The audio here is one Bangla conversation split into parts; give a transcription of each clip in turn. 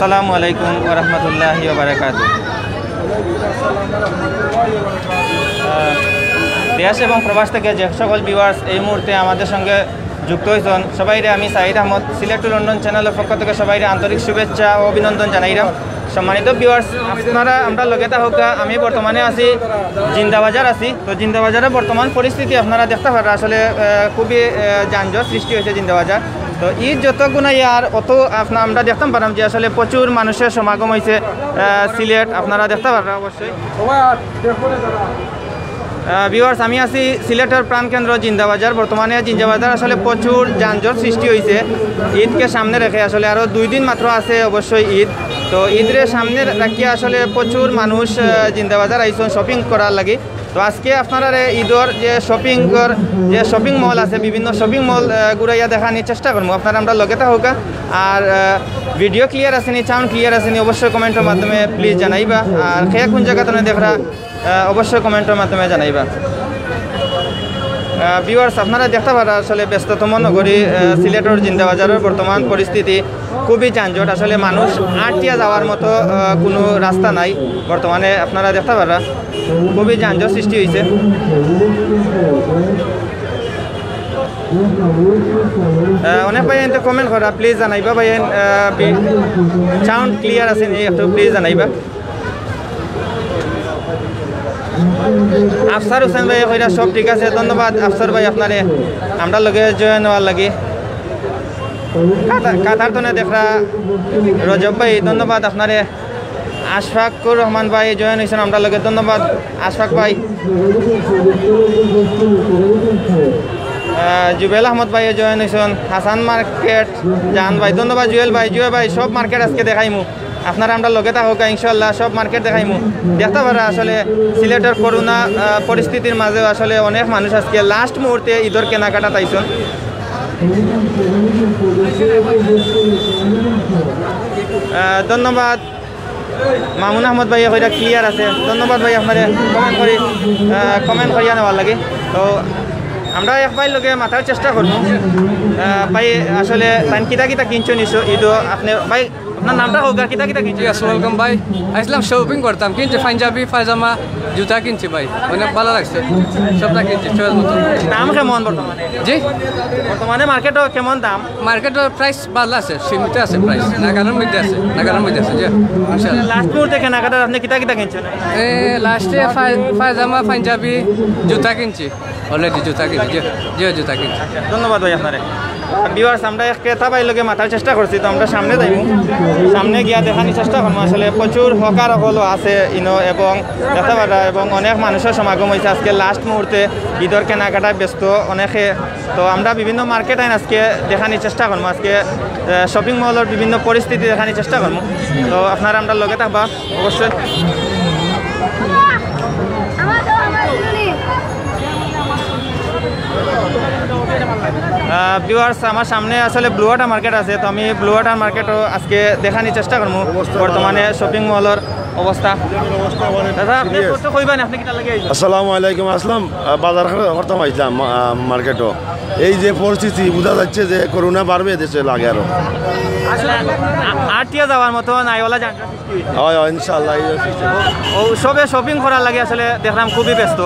আসসালামু আলাইকুম ওয়া রাহমাতুল্লাহি ওয়া বারাকাতুহু। দেশ এবং প্রবাস থেকে যে সকল ভিউয়ার্স এই মুহূর্তে আমাদের সঙ্গে যুক্ত হয়েছেন সবাইরে আমি সাইদ আহমদ সিলেট টু লন্ডন চ্যানেলের পক্ষ থেকে সবাইরে আন্তরিক শুভেচ্ছা ও অভিনন্দন জানাইলাম। সম্মানিত ভিউয়ার্স, আপনারা আমরা লগে থাকা আমি বর্তমানে আছি জিন্দাবাজার আছি। তো জিন্দাবাজারের বর্তমান পরিস্থিতি আপনারা দেখতে পারেন, আসলে খুবই যানজট সৃষ্টি হয়েছে জিন্দাবাজার। তো ঈদ যত গুণাই আর অত আমরা দেখতে পারাম যে আসলে প্রচুর মানুষের সমাগম হয়েছে সিলেট, আপনারা দেখতে পারেন অবশ্যই। ভিউয়ার্স, আমি আছি সিলেটের প্রাণকেন্দ্র জিন্দাবাজার। বর্তমানে জিন্দাবাজার আসলে প্রচুর যানজট সৃষ্টি হয়েছে ঈদকে সামনে রেখে। আসলে আরও 2 দিন মাত্র আছে অবশ্যই ঈদ। তো ঈদের সামনে রাখিয়া আসলে প্রচুর মানুষ জিন্দাবাজার আইসন শপিং করার লাগে। তো আজকে আপনারা ঈদর যে শপিং মল আছে, বিভিন্ন শপিং মল ঘুরাইয়া দেখানোর চেষ্টা করবো। আপনারা আমরা লগে থাকুক। আর ভিডিও ক্লিয়ার আসেনি, সাউন্ড ক্লিয়ার আসেনি, অবশ্যই কমেন্টের মাধ্যমে প্লিজ জানাইবা। আর খেয়ে কোন জায়গা তুমি দেখরা অবশ্যই কমেন্টের মাধ্যমে জানাইবা। ভিউয়ার্স, আপনারা দেখতে পারা আসলে ব্যস্ততম নগরী সিলেটের জিন্দাবাজারের বর্তমান পরিস্থিতি খুবই যানজট। আসলে মানুষ আটটিয়া যাওয়ার মতো কোনো রাস্তা নাই বর্তমানে। আপনারা দেখতে পারা খুবই যানজট সৃষ্টি হয়েছে। অনেক ভাই এতে কমেন্ট করা, প্লিজ জানাইবা ভাই। সাউন্ড ক্লিয়ার আছে নি একটু প্লিজ জানাইবা। আফসার হোসেন ভাই কইরা সব ঠিক আছে, ধন্যবাদ আফসার ভাই আপনারে আমরা লগে জয়েন হওয়ার লাগে। কাতার তনে দেখরা রজব ভাই, ধন্যবাদ আপনারে। আশফাকুর রহমান ভাই জয়েন হয়েছেন আমরা লগে, ধন্যবাদ আশফাক ভাই। জুবেল আহমদ ভাই জয়েন হয়েছেন। হাসান মার্কেট জাহান ভাই, ধন্যবাদ জুয়েল ভাই। জুয়েল ভাই সব মার্কেট আজকে দেখাইমু, আপনারা আমরা লগে থাকুক ইনশাল্লাহ। সব মার্কেট দেখাইমু, দেখতে পারা আসলে সিলেটের করোনা পরিস্থিতির মাঝেও আসলে অনেক মানুষ আজকে লাস্ট মুহূর্তে ঈদের কেনাকাটা তাইছেন। ধন্যবাদ মামুন আহমদ ভাই, ওইটা ক্লিয়ার আছে, ধন্যবাদ ভাই আপনারে কমেন্ট করিয়া নেওয়ার লাগে। তো আমরা এক ভাই লগে মাথার চেষ্টা করবো ভাই। আসলে তাই কিতা কিতা কিনছো নিছো ঈদও আপনি ভাই, আপনার নামটা হোক, কিতা কিতা কিনছি? ওয়েলকাম ভাই, আসলাম শপিং করতাম, কিনছি পাঞ্জাবি পায়জামা জুতা কিনছি ভাই, অনেক ভালো লাগছে, সবটা কিনছি চয়েস মতো। দাম কেমন বর্তমানে? জি বর্তমানে মার্কেটও কেমন দাম? মার্কেটের প্রাইস ভালো আছে, সীমিত আছে প্রাইস, নাগালের মধ্যে আছে, জি ইনশাআল্লাহ। লাস্ট মুহূর্তে কেনাকাটা আপনি কিতা কিতা কিনছেন? লাস্টে পায়জামা পাঞ্জাবি জুতা কিনছি, অলরেডি জুতা কিনছি, জি জুতা কিনছি। ধন্যবাদ ভাই আপনারে। ভিউয়ার্স, আমরা এক ক্রেতা ভাই লগে মাথার চেষ্টা করছি। তো আমরা সামনে যাইব, সামনে গিয়া দেখানোর চেষ্টা করবো। আসলে প্রচুর হকার হলো আছে ইনো এবং দেখা পারা, এবং অনেক মানুষের সমাগম হয়েছে আজকে লাস্ট মুহূর্তে ঈদের কেনাকাটায় ব্যস্ত অনেকে। তো আমরা বিভিন্ন মার্কেট আইন আজকে দেখানোর চেষ্টা করবো, আজকে শপিং মলের বিভিন্ন পরিস্থিতি দেখানোর চেষ্টা করবো। তো আপনারা আমরা লগে থাকবা অবশ্যই। ভিউয়ার্স, আমার সামনে আসলে ব্লু ওয়াটার মার্কেট আছে। তো আমি ব্লু ওয়াটার মার্কেটও আজকে দেখানোর চেষ্টা করবো বর্তমানে শপিং মলের অবস্থা। আসসালামু আলাইকুম। আসলাম বাজার করতাম, আইসলাম মার্কেটও। এই যে পরিস্থিতি বোঝা যাচ্ছে যে করোনা বাড়বে দেশে লাগে আরো। আসলে আটটিয়া যাওয়ার মতো নাইওয়ালা যানজট হয় ইনশাআল্লাহ। ও সবে শপিং করার লাগে আসলে দেখলাম খুবই ব্যস্ত।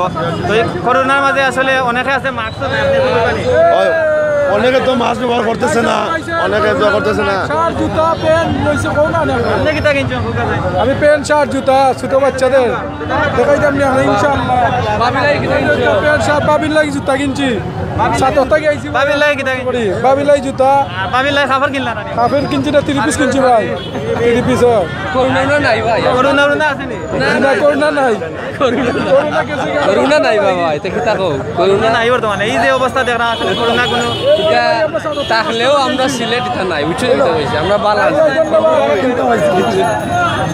তো এই করোনার মাঝে আসলে অনেকে আছে মাস্ক অনেকে তো মাস্ক ব্যবহার করতেছে না, অনেকে করতেছে না। জুতা প্যান্ট লইছে কোন না আপনি কিটা কিনছেন? আমি প্যান্ট শার্ট জুতা ছোট বাচ্চাদের দেখাইতাম না ইনশাআল্লাহ। বাবিলাই কিটা কিনছি? প্যান্ট শার্ট বাবিলাই জুতা কিনছি, 7 থেকে আইছি। বাবিলাই কিটা কিনছি? বাবিলাই জুতা। বাবিলাই খাবার কিনলা না? খাবার কিনছি না, 3 পিস কিনছি ভাই, 3 পিস। করোনা নাই ভাই, করোনা আছে নি? না করোনা নাই, করোনা নাই বাবা, এটা কি তাকো করোনা নাই বর্তমানে। এই যে অবস্থা দেখলাম আসলে করোনা কোনো তাহলেও আমরা সিলেট এটা নাই, উচ্চ দিতে হয়েছে, আমরা বালা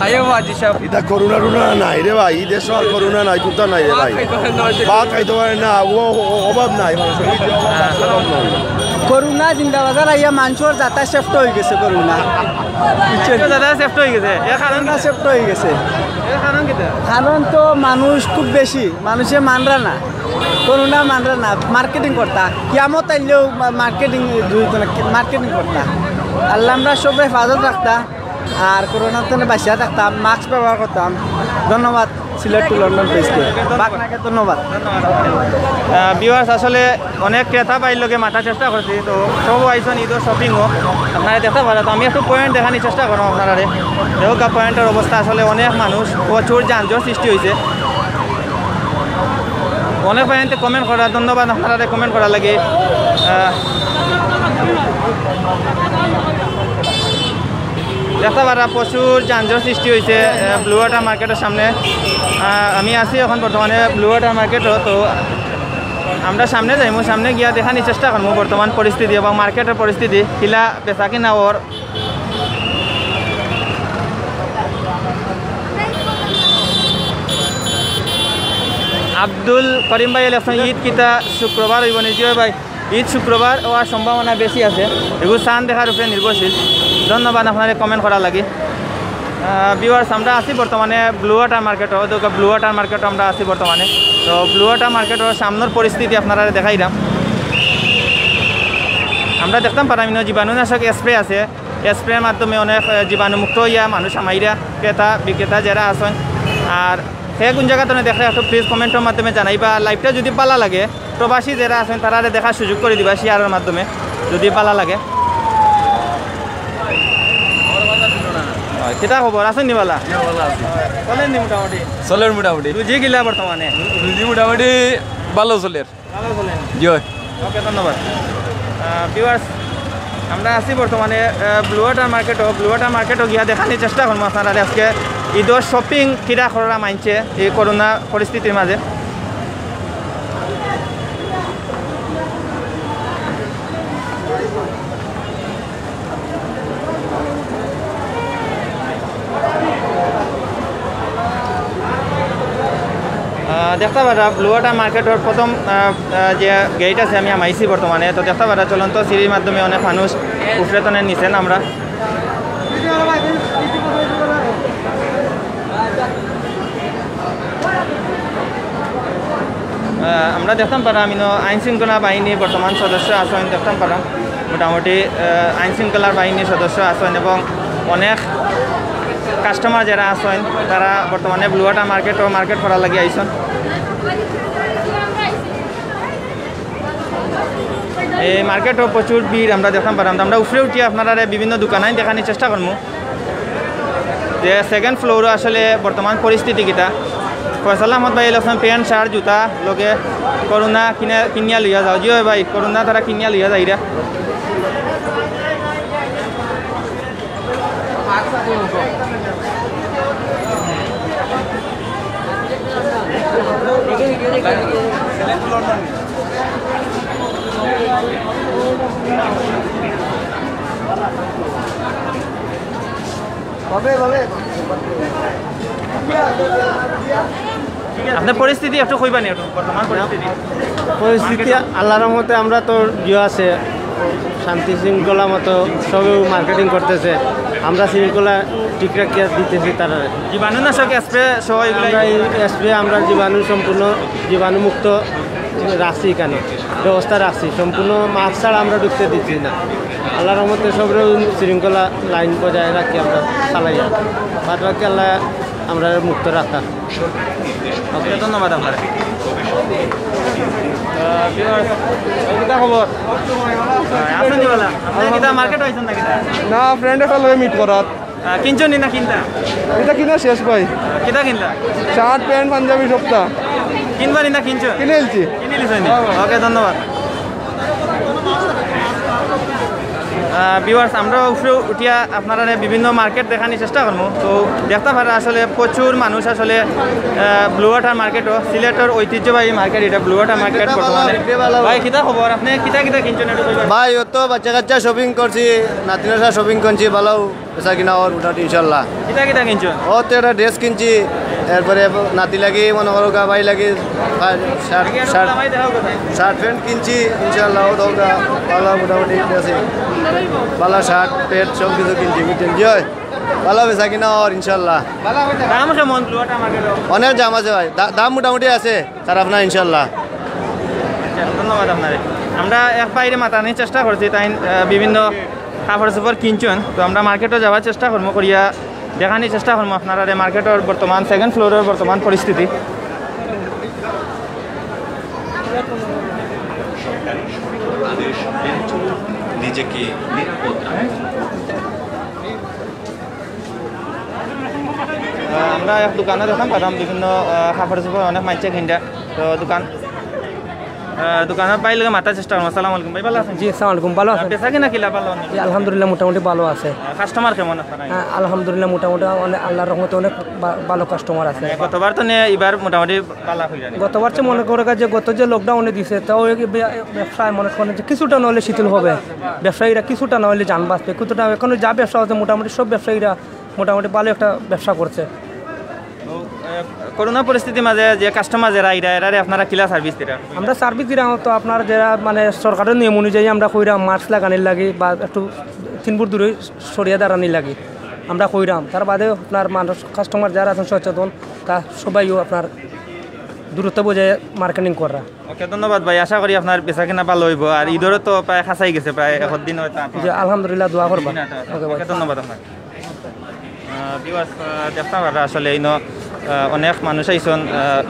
আইও বাজি সব। এটা করোনা নাই রে ভাই, এই দেশে আর করোনা নাই, কোথাও নাই রে ভাই। ভাত খাইতে পারে না, অভাব নাই। করোনা জিন্দাবাজার আইয়া মানুষের যাতা সেফট হয়ে গেছে। করোনা সেফট হয়ে গেছে, সেফট হয়ে গেছে। কারণ তো মানুষ খুব বেশি, মানুষে মানরা না, করোনা মানরা না, মার্কেটিং করতা, কিয়ামত আইলেও মার্কেটিং করতা। আল্লাহ আমরা সব হেফাজত রাখতা, আর করোনার জন্য বাসিয়া থাকতাম, মাস্ক ব্যবহার করতাম। ধন্যবাদ সিলেট টু লন্ডন পেজকে, আপনাকে ধন্যবাদ। ভিউয়ার্স আসলে অনেক ক্রেতা বাইর লোকে মাথার চেষ্টা করছি, তো সব আইসন ঈদের শপিংও আপনারা দেখতে পারেন। তো আমি একটু পয়েন্ট দেখানোর চেষ্টা করলাম আপনারা। দেখুক পয়েন্টের অবস্থা আসলে অনেক মানুষ, প্রচুর যানজট সৃষ্টি হয়েছে। অনেক পয়েন্টে কমেন্ট করা, ধন্যবাদ আপনারা কমেন্ট করার লাগে। দেখতে পারা প্রচুর যানজট সৃষ্টি হয়েছে ব্লু ওয়াটার মার্কেটের সামনে। আমি আছি এখন বর্তমানে ব্লু ওয়াটার মার্কেটও। তো আমরা সামনে যাইমু, সামনে গিয়া দেখানোর চেষ্টা করবো বর্তমান পরিস্থিতি এবং মার্কেটের পরিস্থিতি কিলা বেচা কিনা ওর। আব্দুল করিম ভাই এলেছেন ঈদ কিতা শুক্রবার হইব নিজে ভাই? ঈদ শুক্রবার হওয়ার সম্ভাবনা বেশি আছে, এগুলো চান দেখার উপরে নির্ভরশীল। ধন্যবাদ আপনার কমেন্ট করার লাগে। ভিউয়ার্স আমরা আছি বর্তমানে ব্লু ওয়াটার মার্কেটও। তো ব্লু ওয়াটার মার্কেটও আমরা আছি বর্তমানে। তো ব্লু ওয়াটার মার্কেটের সামনের পরিস্থিতি আপনারা দেখাইলাম। আমরা দেখতাম পারামিন জীবাণুনাশক স্প্রে আছে, স্প্রের মাধ্যমে অনেক জীবাণুমুক্ত হইয়া মানুষ আমাইরা ক্রেতা বিক্রেতা যারা আছেন। আর সে কোন জায়গাতে দেখে একটু প্লিজ কমেন্টের মাধ্যমে জানাইবা। লাইভটা যদি পালা লাগে প্রবাসী যারা আছেন তারা দেখার সুযোগ করে দিবা শেয়ারের মাধ্যমে যদি পালা লাগে। কিতা খবর আছেন নি বালা? চলেন নি মোটামুটি? চলের মোটামুটি রুজি গিলা বর্তমানে? রুজি মোটামুটি ভালো চলের। ভালো চলেন? জয়। ওকে ধন্যবাদ। ভিউয়ার্স আমরা আছি বর্তমানে ব্লু ওয়াটার মার্কেটও। ব্লু ওয়াটার মার্কেটও গিয়া দেখানোর চেষ্টা করবো আপনারা আজকে ঈদের শপিং কিরা করা মানছে এই করোনা পরিস্থিতির মাঝে। দেখতে পারা ব্লু ওয়াটার মার্কেটের প্রথম যে গেট আছে আমি আমাইছি বর্তমানে। তো দেখতে পারা চলন্ত সিঁড়ির মাধ্যমে অনেক মানুষ উফরেতনে নিছেন। আমরা আমরা দেখতাম পারা আমি আইন শৃঙ্খলা বাহিনী বর্তমান সদস্য আছেন। দেখতাম পারা মোটামুটি আইন শৃঙ্খলার বাহিনীর সদস্য আছেন এবং অনেক কাস্টমার যারা আছেন তারা বর্তমানে ব্লু ওয়াটার মার্কেট করার লাগে আইসন। এই মার্কেটও প্রচুর ভিড় আমরা দেখতাম পারাম। আমরা উপরে উঠিয়ে আপনারা বিভিন্ন দোকানায় দেখানোর চেষ্টা করবো যে সেকেন্ড ফ্লোরে আসলে বর্তমান পরিস্থিতি কিতা। ফয়সাল আহমদ ভাই এলাম প্যান্ট শার্ট জুতা লগে করোনা কিনিয়া লইয়া যাও। জিও ভাই করোনা তারা কিনিয়া লইয়া যাইরা। আপনার পরিস্থিতি একটু কইবা নি বর্তমান পরিস্থিতি আল্লাহর রহমতে আমরা তো ইয়ে আছে শান্তি শৃঙ্খলা মতো সবই মার্কেটিং করতেছে। আমরা শৃঙ্খলা ঠিক রাখিয়া দিতেছি তারা। জীবাণুনাশক স্প্রে সহ এগুলো আমরা এই স্প্রে আমরা সম্পূর্ণ জীবাণুমুক্ত রাখছি, এখানে ব্যবস্থা রাখছি। সম্পূর্ণ মাস্ক ছাড়া আমরা ঢুকতে দিচ্ছি না। আল্লাহর রহমতে সবরে শৃঙ্খলা লাইন বজায় রাখি আমরা চালাই। বাদ বাকি আল্লাহ আমরা মুক্ত রাখা। ওকে ধন্যবাদ আপনার। খবর আসেন মার্কেট হয়েছেন না কিনা? না ফ্রেন্ড একটা লগে মিট করাত কিনছো নি না কিনতা? এটা কিনা শেষ ভাই। কিতা কিনলা? শার্ট প্যান্ট পাঞ্জাবি সবটা কিনবা নি না কিনছো? কিনে এলছি। কিনে লিছ? ওকে ধন্যবাদ। ভিউয়ার্স আমরা উপরে উঠিয়া আপনারা বিভিন্ন মার্কেট দেখানোর চেষ্টা করবো। তো দেখতে পারা আসলে প্রচুর মানুষ আসলে ব্লু ওয়াটার মার্কেটও সিলেটের ঐতিহ্যবাহী মার্কেট এটা ব্লু ওয়াটার মার্কেট বর্তমানে। ভাই কিতা খবর? আপনি কিতা কিনছেন একটু কইবেন? ভাই ও তো বাচ্চা কাচ্চা শপিং করছি, নাতিনাসা শপিং করছি, ভালো পেশা কিনা ওর মোটামুটি ইনশাল্লাহ। কিতা কিনছো? ও তো একটা ড্রেস কিনছি, এরপরে নাতি লাগি মনে করো গা ভাই লাগি শার্ট প্যান্ট কিনছি ইনশাল্লাহ। ও দৌকা ভালো মোটামুটি আছে, ভালো শার্ট প্যান্ট সব কিছু কিনছি বুঝছেন। জি হয় ভালো পেশা কিনা ওর ইনশাল্লাহ। দাম কেমন ব্লু ওয়াটার মার্কেটও? অনেক দাম আছে ভাই, দাম মোটামুটি আছে খারাপ না ইনশাল্লাহ। ধন্যবাদ আপনার। আমরা এক বাইরে মাতানোর চেষ্টা করছি, তাই বিভিন্ন কাপড় চোপড় কিনছেন। তো আমরা মার্কেটে যাওয়ার চেষ্টা করবো করিয়া দেখানোর চেষ্টা করবো আপনারা মার্কেটের বর্তমান সেকেন্ড ফ্লোরের বর্তমান পরিস্থিতি। নিজেকে নিরাপদ রাখুন। আমরা এক দোকানে দেখলাম পেলাম বিভিন্ন কাপড় চোপড় অনেক মাইছে কিনটা। তো দোকানের বাইরে মাতার চেষ্টা করবো। আসসালামু আলাইকুম ভাই, ভালো আছেন? জি আসসালামু আলাইকুম, ভালো আছেন? বেচা কিনা কিলা ভালো? জি আলহামদুলিল্লাহ মোটামুটি ভালো আছে। কাস্টমার কেমন আপনারা? হ্যাঁ আলহামদুলিল্লাহ মোটামুটি অনেক আল্লাহর রহমতে অনেক ভালো কাস্টমার আছে। গতবার তো নিয়ে এবার মোটামুটি ভালো হয়ে যায়। গতবার চেয়ে মনে করে যে গত যে লকডাউনে দিছে তাও ব্যবসায় মনে করেন যে কিছুটা নহলে শিথিল হবে, ব্যবসায়ীরা কিছুটা নহলে যান বাঁচবে, কিছুটা এখনো যা ব্যবসা হচ্ছে মোটামুটি সব ব্যবসায়ীরা মোটামুটি ভালো একটা ব্যবসা করছে। করোনা পরিস্থিতির মাঝে যে কাস্টমার যারা এরা আপনারা কিলা সার্ভিস দিরা? আমরা সার্ভিস দিলাম তো আপনার যারা মানে সরকারের নিয়ম অনুযায়ী আমরা কইরাম মাস্ক লাগানির লাগে বা একটু 3 ফুট দূরে সরিয়ে দাঁড়ানির লাগে আমরা কইরাম। তার বাদে আপনার মানুষ কাস্টমার যারা আছেন সচেতন তা সবাইও আপনার দূরত্ব বজায় মার্কেটিং করা। ওকে ধন্যবাদ ভাই, আশা করি আপনার বেচা কিনা ভালো হইব। আর ঈদেরও তো প্রায় খাসাই গেছে, প্রায় 1 দিন হয়তো। যে আলহামদুলিল্লাহ দোয়া করবা। ওকে ধন্যবাদ আপনার। দেখতে পারা আসলে এই অনেক মানুষ আইসন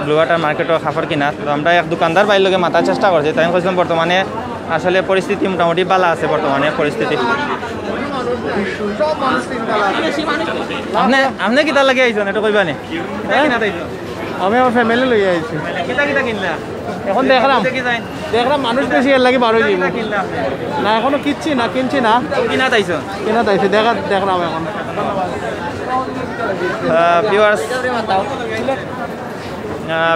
ব্লু ওয়াটার মার্কেটও কাপড় কিনা। তো আমরা এক দোকানদার বাইর লগে মাতার চেষ্টা করছি। তাই কৈছিলাম বর্তমানে আসলে পরিস্থিতি মোটামুটি ভালো আছে। বর্তমানে পরিস্থিতি আপনি কিতা লাগে আইসন এটা কইবা নি? আমি আমার ফ্যামিলি লই আইছি। কিতা কিতা কিনলা? এখন দেখলাম মানুষ বেশি এর লাগে বারো যাইব না, এখনো কিনছি না কিনা তাইছন? কিনা তাইছে দেখলাম এখন।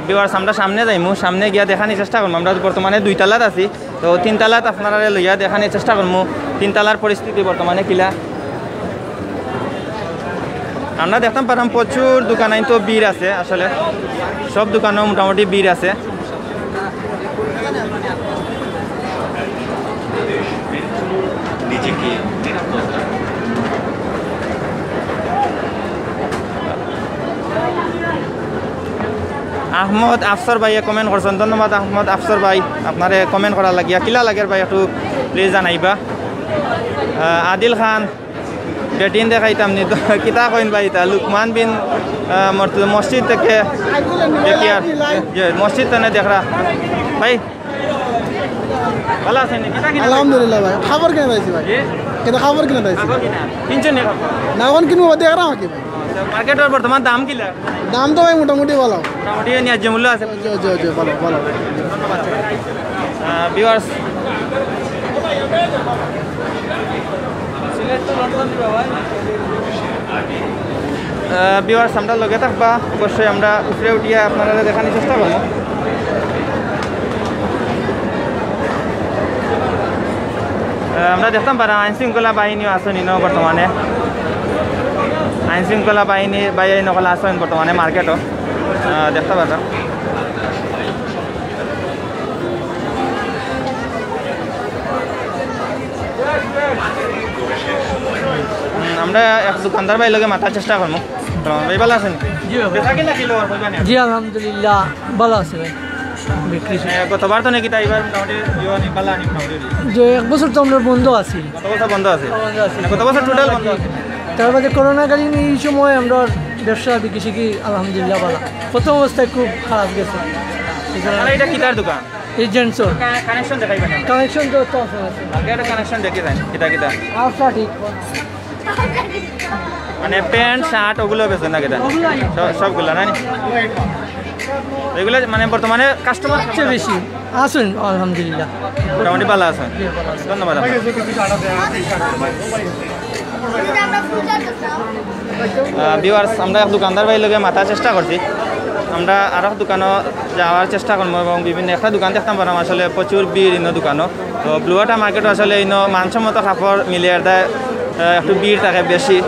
ভিউয়ার্স আমরা সামনে যাইমু, সামনে গিয়া দেখানোর চেষ্টা করবো। আমরা বর্তমানে 2 তালাত আছি। তো 3 তালাত আপনারা লইয়া দেখানোর চেষ্টা করবো 3 তালার পরিস্থিতি বর্তমানে কিলা। আমরা দেখতাম পারাম প্রচুর দোকান আইন তো ভিড় আছে। আসলে সব দোকানেও মোটামুটি ভিড় আছে। নিজেকে নিরাপদ রাখুন। আহমদ আফসর ভাইয়ে কমেন্ট করছেন, ধন্যবাদ আহমদ আফসর ভাই, আপনারে কমেন্ট করার লাগিয়া কিলা লাগের ভাই একটু প্লিজ জানাইবা। আদিল খান বেটিন দেখাইতাম নি তো কিতা কইন ভাই? তা লুকমান বিন মসজিদ থেকে দেখিয়ার মসজিদ তেনে দেখরা ভাই ভালো আছেন? কিতা কিনা? আলহামদুলিল্লাহ ভাই, খাবার কিনে পাইছি ভাই। কিন্তু খাবার কিনে পাইছি কিনছেন নি খাবার? না, এখন কিনবো দেখ রাম কি ভাই। মার্কেটের বর্তমান দাম কিলা? দাম তো ভাই মোটামুটি ভালো, মোটামুটি ন্যায্য মূল্য আছে। ভালো ভালো। ভিউয়ার্স আমরা লগে থাকবা, অবশ্যই আমরা উপরে উঠিয়া আপনারা দেখানোর চেষ্টা করবো। আমরা দেখতাম পারা আইন শৃঙ্খলা বাহিনীও আসেন বর্তমানে। আইন শৃঙ্খলা বাহিনী নকলা আসেন বর্তমানে মার্কেটও দেখতে পারা। আমরা এক দোকানদার ভাই লগে মাথার চেষ্টা করবো। ভাই ভালো আছেন? জি আলহামদুলিল্লাহ ভালো আছে ভাই। গতবার তো নাকি তাই এবার মোটামুটি যে 1 বছর তো আমরা বন্ধ আছি, গত বছর বন্ধ আছে, গত বছর টোটাল বন্ধ আছে। তার মধ্যে করোনাকালীন এই সময় আমরা ব্যবসা বিকিশিকি আলহামদুলিল্লাহ ভালো। প্রথম অবস্থায় খুব খারাপ গেছে। এটা কিতার দোকান? এই জেন্টসর কানেকশন দেখাইবেন? কানেকশন তো আছে, আগে একটা কানেকশন দেখে যান কিতা কিতা আচ্ছা ঠিক মানে প্যান্ট শার্ট ওগুলো বেছে না কেটা সবগুলো না এগুলো মানে বর্তমানে কাস্টমার সবচেয়ে বেশি আসুন আলহামদুলিল্লাহ মোটামুটি ভালো আছেন। ধন্যবাদ। ভিউয়ার্স আমরা এক দোকানদার ভাই লগে মাথার চেষ্টা করছি। আমরা আরও দোকানও যাওয়ার চেষ্টা করবো এবং বিভিন্ন একটা দোকান দেখতাম পারাম আসলে প্রচুর ভিড় ইনো দোকানও। তো ব্লু ওয়াটার মার্কেটও আসলে ইনো মানসম্মত কাপড় মিলে দেয়, একটু ভিড় থাকে বেশি।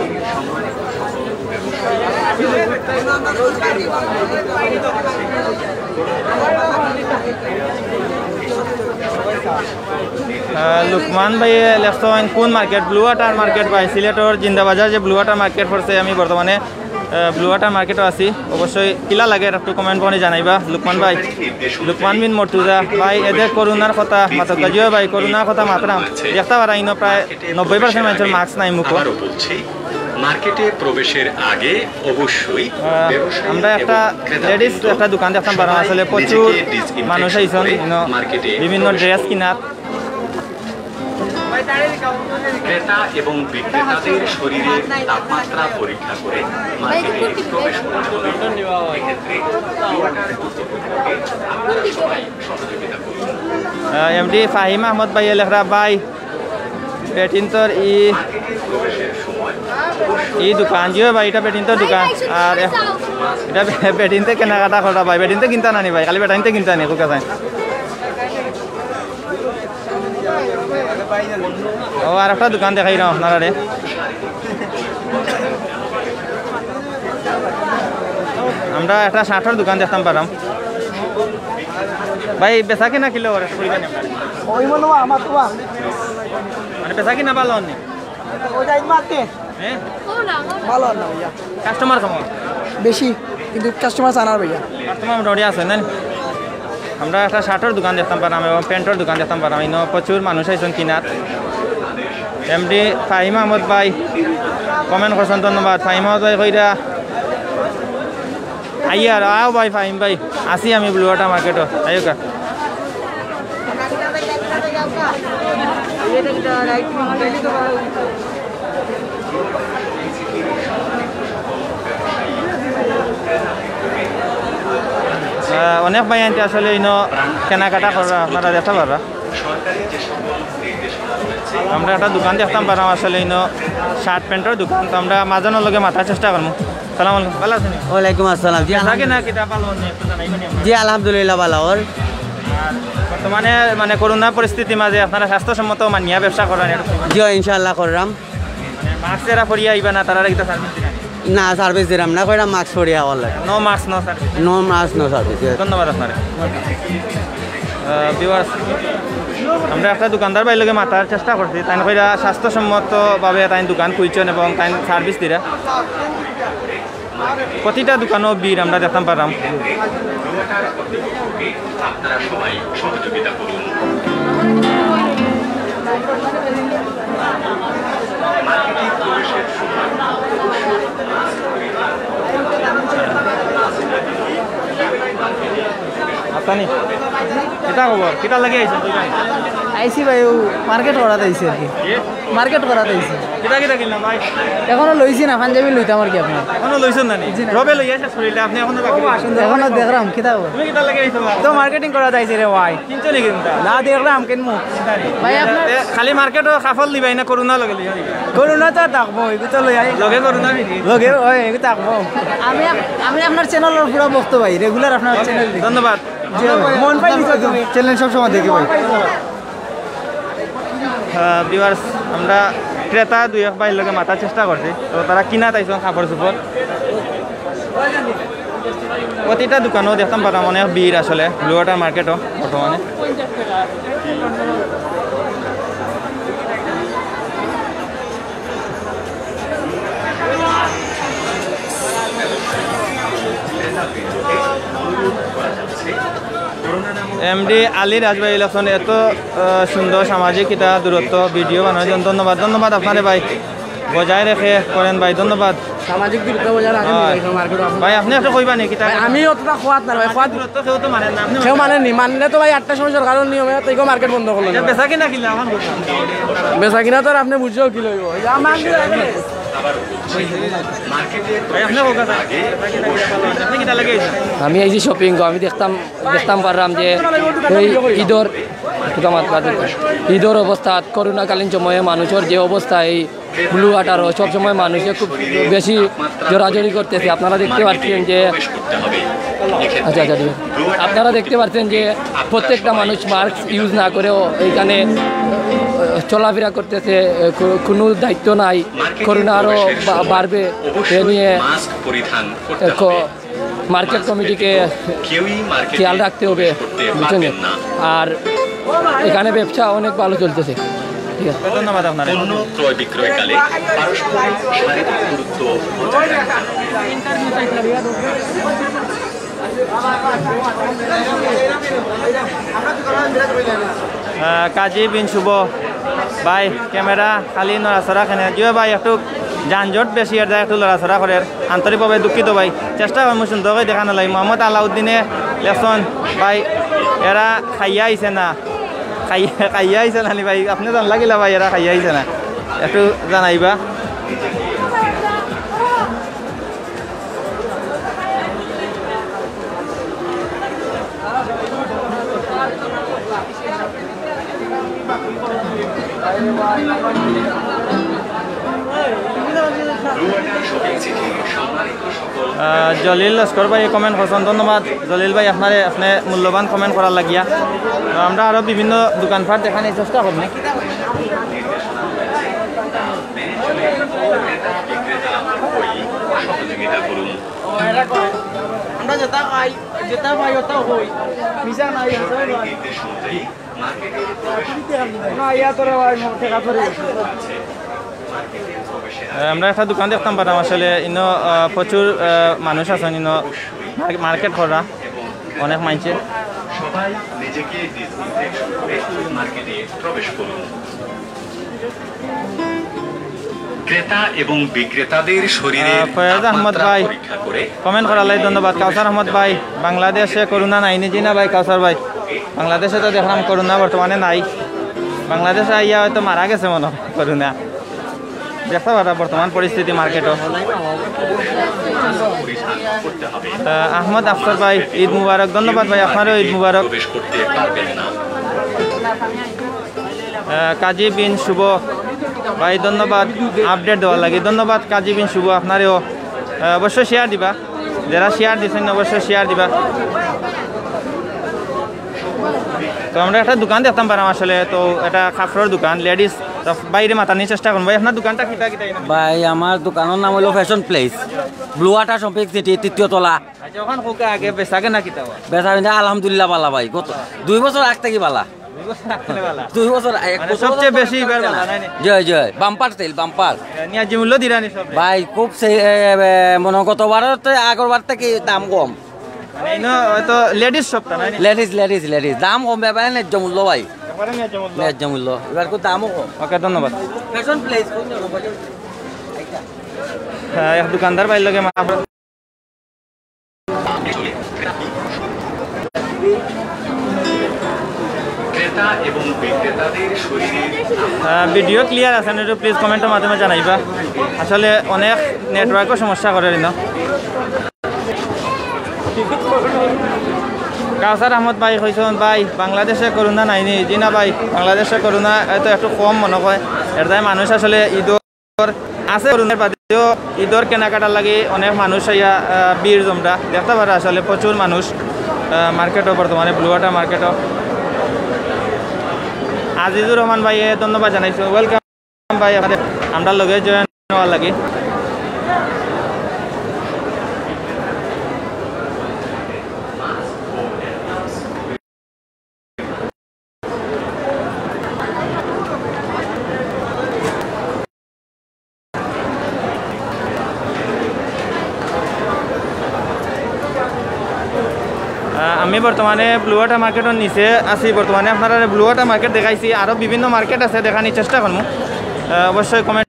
লুকমান ভাই লেখছেন কোন মার্কেট? ব্লু ওয়াটার মার্কেট ভাই, সিলেটর জিন্দাবাজার যে ব্লু ওয়াটার মার্কেট পড়ছে আমি বর্তমানে ব্লু ওয়াটার মার্কেটও আছি অবশ্যই কিলা লাগে একটু কমেন্ট করে জানাইবা লুকমান ভাই লুকমান বিন মর্তুজা ভাই এদের করোনার কথা মাতক গাজিও ভাই করোনার কথা মাত্রাম দেখতে পারা ইনো প্রায় 90% মানুষের মাস্ক নাই মুখ মার্কেটে প্রবেশের আগে অবশ্যই আমরা একটা লেডিস একটা দোকান দেখতাম পারা আসলে প্রচুর মানুষ আইসন বিভিন্ন ড্রেস কিনার ক্রেতা এবং বিক্রেতাদের শরীরের তাপমাত্রা পরীক্ষা করে মার্কেটে প্রবেশ করতে হবে। এক্ষেত্রে ওয়াটার কর্তৃপক্ষকে আপনারা সবাই সহযোগিতা করুন। এমডি ফাহিম আহমদ ভাই লেখরা ভাই বেটিন্তর ই দোকান জিও ভাই এটা বেটিন্তর দোকান আর এটা বেটিনতে কেনাকাটা করা ভাই বেটিনতে কিনতে নানি ভাই খালি বেটাইনতে কিনতে আনি কোকা যায় ও আর একটা দোকান দেখাই না আপনারা রে আমরা একটা শার্টের দোকান দেখতাম পারাম ভাই বেচা কিনা কিলো করে মানে বেচা কিনা ভালো নি ভালো না ভাইয়া কাস্টমার কেমন বেশি কিন্তু কাস্টমার আনার ভাইয়া কাস্টমার মোটামুটি আছে না আমরা একটা শার্টের দোকান দেখতাম পারাম এবং প্যান্টের দোকান দেখতাম পারাম ইনো প্রচুর মানুষ আইসন কিনার এমডি ফাহিম আহমদ ভাই কমেন্ট করছেন ধন্যবাদ ফাহিম আহমদ ভাই কইরা আইয়ার আও ভাই ফাহিম ভাই আসি আমি ব্লু ওয়াটার মার্কেটও আইও কা অনেক ভাই আনতে আসলে ইনো কেনাকাটা করা আপনারা দেখতে পারা আমরা একটা দোকান দেখতাম পারাম আসলে ইনো শার্ট প্যান্টের দোকান তো আমরা মাঝানোর লগে মাথার চেষ্টা করবো সালাম আলাইকুম ভালো আছেন ওয়ালাইকুম আসসালাম জি থাকে না কিতা ভালো একটু জানাইবেন জি আলহামদুলিল্লাহ ভালো ওর বর্তমানে মানে করোনা পরিস্থিতির মাঝে আপনারা স্বাস্থ্যসম্মত মানিয়া ব্যবসা করেন জি ইনশাআল্লাহ করলাম মাস্ক এরা পরিয়া আইবা না তারা কিতা সার্ভিস দিনা না সার্ভিস দিলাম না কইরা মাস্ক পরিয়া বললে no mask no service no mask no service ধন্যবাদ আপনার ভিউয়ার্স আমরা একটা দোকানদার ভাই লগে মাতার চেষ্টা করছি তাই কইরা স্বাস্থ্যসম্মতভাবে তাই দোকান খুঁজছেন এবং তাই সার্ভিস দিরা প্রতিটা দোকানও ভিড় আমরা দেখতাম পারাম আপনারা সবাই সহযোগিতা করুন। মার্কেটে প্রবেশের সময় আসানি কিতা খবর কিতা লাগে আইছেন দোকান আইসি ভাই মার্কেট করাতে আইসি আর কি মার্কেট করাতে আইসি কিতা কিতা কিনলাম ভাই এখনো লইছি না পাঞ্জাবি লইতাম আর কি আপনার এখনো লইছেন না নি রবে লই আসা শরীরটা আপনি এখনো বাকি এখনো দেখলাম কিতা তুমি কিতা লাগে আইছো তো মার্কেটিং করাতে আইসি রে ভাই কিনছো নি কিনতা না দেখলাম কিনমু ভাই আপনার খালি মার্কেটও খাফল দিবাই না করোনা লগে লই করোনা তো থাকবো এগুলো তো লই আই লগে করোনা নাকি লগে ওই এগুলো থাকবো আমি আপনার চ্যানেলের পুরো ভক্ত ভাই রেগুলার আপনার চ্যানেল দেখি ধন্যবাদ মন পাই তুমি চ্যানেল সব সময় দেখি ভাই ভিউয়ার্স আমরা ক্রেতা দুই এক ভাইয়ের লগে মাথার চেষ্টা করছি তো তারা কিনা তাইছ কাপড় চোপড় প্রতিটা দোকানও দেখতাম পারাম অনেক ভিড় আসলে ব্লু ওয়াটার মার্কেটও বর্তমানে এমডি আলী রাজভাই ইলেকশন এত সুন্দর সামাজিক এটা দূরত্ব ভিডিও বানানোর জন্য ধন্যবাদ ধন্যবাদ আপনারে ভাই বজায় রেখে করেন ভাই ধন্যবাদ সামাজিক দূরত্ব বজায় রাখেন মার্কেট ভাই আপনি একটা কইবা নাকি আমি অতটা খোয়াত না ভাই খোয়াত দূরত্ব কেউ তো মানেন না আপনি কেউ মানেননি মানলে তো ভাই 8টার সময় সরকারের নিয়মে তাইকেও মার্কেট বন্ধ করলো না বেচা কিনা কিনলে আমার বেচা কিনা তো আর আপনি বুঝছেও কি লইব ভাই আপনি কোকা আগে আপনি কিটা লাগে আমি এই যে শপিং আমি দেখতাম পারলাম যে এই ঈদর অবস্থা করোনাকালীন সময়ে মানুষের যে অবস্থা এই ব্লু ওয়াটারও সবসময় মানুষে খুব বেশি জোরাজোরি করতেছে আপনারা দেখতে পাচ্ছেন যে আচ্ছা আপনারা দেখতে পাচ্ছেন যে প্রত্যেকটা মানুষ মাস্ক ইউজ না করেও এইখানে চলাফেরা করতেছে কোনো দায়িত্ব নাই করোনা আরও বাড়বে এ নিয়ে মার্কেট কমিটিকে খেয়াল রাখতে হবে বুঝছেন আর এখানে ব্যবসা অনেক ভালো চলতেছে ধন্যবাদ আপনার। পণ্য ক্রয় বিক্রয়কালে পারস্পরিক শারীরিক দূরত্ব বজায় রাখা কাজী বিন শুভ ভাই ক্যামেরা খালি নড়াচড়া খেনে জিও ভাই একটু যানজট বেশি আর একটু লড়াচড়া করে আন্তরিকভাবে দুঃখিত ভাই চেষ্টা করবো সুন্দর করে দেখানো লাগে মোহাম্মদ আলাউদ্দিনে লেখছেন ভাই এরা খাইয়া আইছে না খাইয়া আইছে না ভাই আপনি জান লাগিলা ভাই এরা খাইয়া আইছে না একটু জানাইবা। জলিল লস্কর ভাই কমেন্ট করছেন, ধন্যবাদ জলিল ভাই আপনারে আপনি মূল্যবান কমেন্ট করার লাগিয়া। আমরা আরও বিভিন্ন দোকানপাট দেখানোর চেষ্টা করব। সহযোগিতা করুন। আমরা যেটা খাই যেটা পাই ওটা হই মিশা নাই নির্দেশ অনুযায়ী মার্কেটের প্রবেশ না ইয়া তোরা টাকা ধরে আমরা একটা দোকান দেখতাম পারাম আসলে ইনো প্রচুর মানুষ আছেন ইনো মার্কেট করা অনেক মানছে। সবাই নিজেকে ডিসইনফেকশন করে মার্কেটে প্রবেশ করুন। ক্রেতা এবং বিক্রেতাদের শরীরে ফয়েজ আহমদ ভাই পরীক্ষা করে কমেন্ট করার লাগে ধন্যবাদ। কাউসার আহমদ ভাই বাংলাদেশে করোনা নাই নিজি না ভাই কাউসার ভাই বাংলাদেশে তো দেখলাম করোনা বর্তমানে নাই, বাংলাদেশে আইয়া হয়তো মারা গেছে মনে হয় করোনা। দেখতে পারা বর্তমান পরিস্থিতি মার্কেটও। আহমদ আফতার ভাই ঈদ মুবারক, ধন্যবাদ ভাই আপনারও ঈদ মুবারক। প্রবেশ করতে পারবেন না। কাজী বিন শুভ ভাই ধন্যবাদ আপডেট দেওয়ার লাগে, ধন্যবাদ কাজী বিন শুভ আপনারও। অবশ্যই শেয়ার দিবা, যারা শেয়ার দিচ্ছেন অবশ্যই শেয়ার দিবা। তো আমরা একটা দোকান দেখতাম পারাম আসলে, তো এটা কাপড়ের দোকান লেডিস, বাইরে মাথা নিয়ে চেষ্টা করুন ভাই আপনার দোকানটা কিতা কিতা? ভাই আমার দোকানের নাম হলো Fashion Place, Blue Water Shopping City, 3য় তলা। আচ্ছা ওখান কোকে আগে বেচাকে না কিতা? বেচা কিনা আলহামদুলিল্লাহ বালা ভাই, গত 2 বছর আগ থেকে বালা। 2 বছর সবচেয়ে বেশি এবার বালা নাই? জয় জয় বাম্পার সেল বাম্পার নিয়া যে মূল্য দিরানি সব ভাই খুব মনে গতবার আগরবার থেকে দাম কম। মানে ইনো হয়তো লেডিস শপটা নাই? লেডিস লেডিস লেডিস দাম কম ব্যাপারে ন্যায্য মূল্য ভাই, ন্যায্য মূল্য এবার খুব দামও কম। ওকে ধন্যবাদ। ফ্যাশন প্লেস এক দোকানদার ভাই লগে ক্রেতা এবং বিক্রেতাদের শরীরে ভিডিও ক্লিয়ার আছে না? প্লিজ কমেন্টের মাধ্যমে জানাইবা। আসলে অনেক নেটওয়ার্কও সমস্যা করে না। কাউসার আহমদ ভাই কইছেন ভাই বাংলাদেশে করোনা নাইনি? জি না ভাই, বাংলাদেশে করোনা তো একটু কম মনে হয়। এর দায় মানুষ আসলে ঈদর আছে, করোনার বাদেও ঈদর কেনাকাটার লাগে অনেক মানুষ ইয়া বীর জমরা দেখতে পারে। আসলে প্রচুর মানুষ মার্কেটও বর্তমানে ব্লু ওয়াটার মার্কেটও। আজিজুর রহমান ভাই ধন্যবাদ জানাইছো, ওয়েলকাম ভাই আমরা লগে জয়েন হওয়ার লাগে। আমি বর্তমানে ব্লু ওয়াটার মার্কেটের নিচে আছি। বর্তমানে আপনারা ব্লু ওয়াটার মার্কেট দেখাইছি, আরও বিভিন্ন মার্কেট আছে দেখানোর চেষ্টা করবো। অবশ্যই কমেন্ট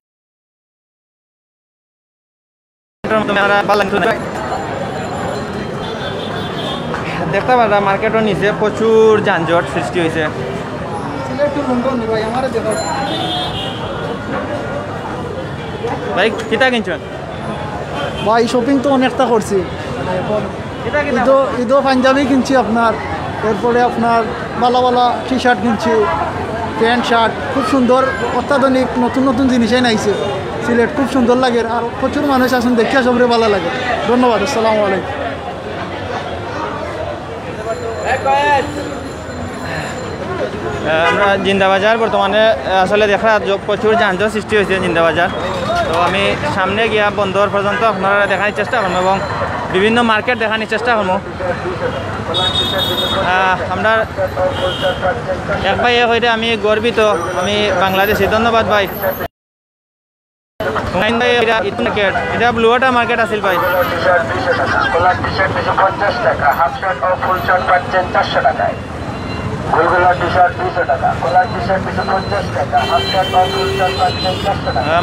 দেখতে পারা মার্কেটের নিচে প্রচুর যানজট সৃষ্টি হয়েছে। ভাই কিতা কিনছেন? ভাই শপিং তো অনেকটা করছি, ঈদও পাঞ্জাবি কিনছি আপনার, এরপরে আপনার ভালো ভালো টি শার্ট কিনছি, প্যান্ট শার্ট খুব সুন্দর অত্যাধুনিক নতুন নতুন জিনিসই নাইছে। সিলেট খুব সুন্দর লাগে আর প্রচুর মানুষ আসুন দেখিয়া সবরে ভালো লাগে। ধন্যবাদ, আসসালামু আলাইকুম। আমরা জিন্দাবাজার বর্তমানে আসলে দেখা প্রচুর যানজট সৃষ্টি হয়েছে জিন্দাবাজার। তো আমি সামনে গিয়া বন্দর পর্যন্ত আপনারা দেখানোর চেষ্টা করবো এবং বিভিন্ন মার্কেট দেখানোর চেষ্টা করবো। আমরা এক ভাই এক হইতে আমি গর্বিত, আমি বাংলাদেশি। ধন্যবাদ ভাই। ভাই এটা ব্লু ওয়াটার মার্কেট আছিল ভাই।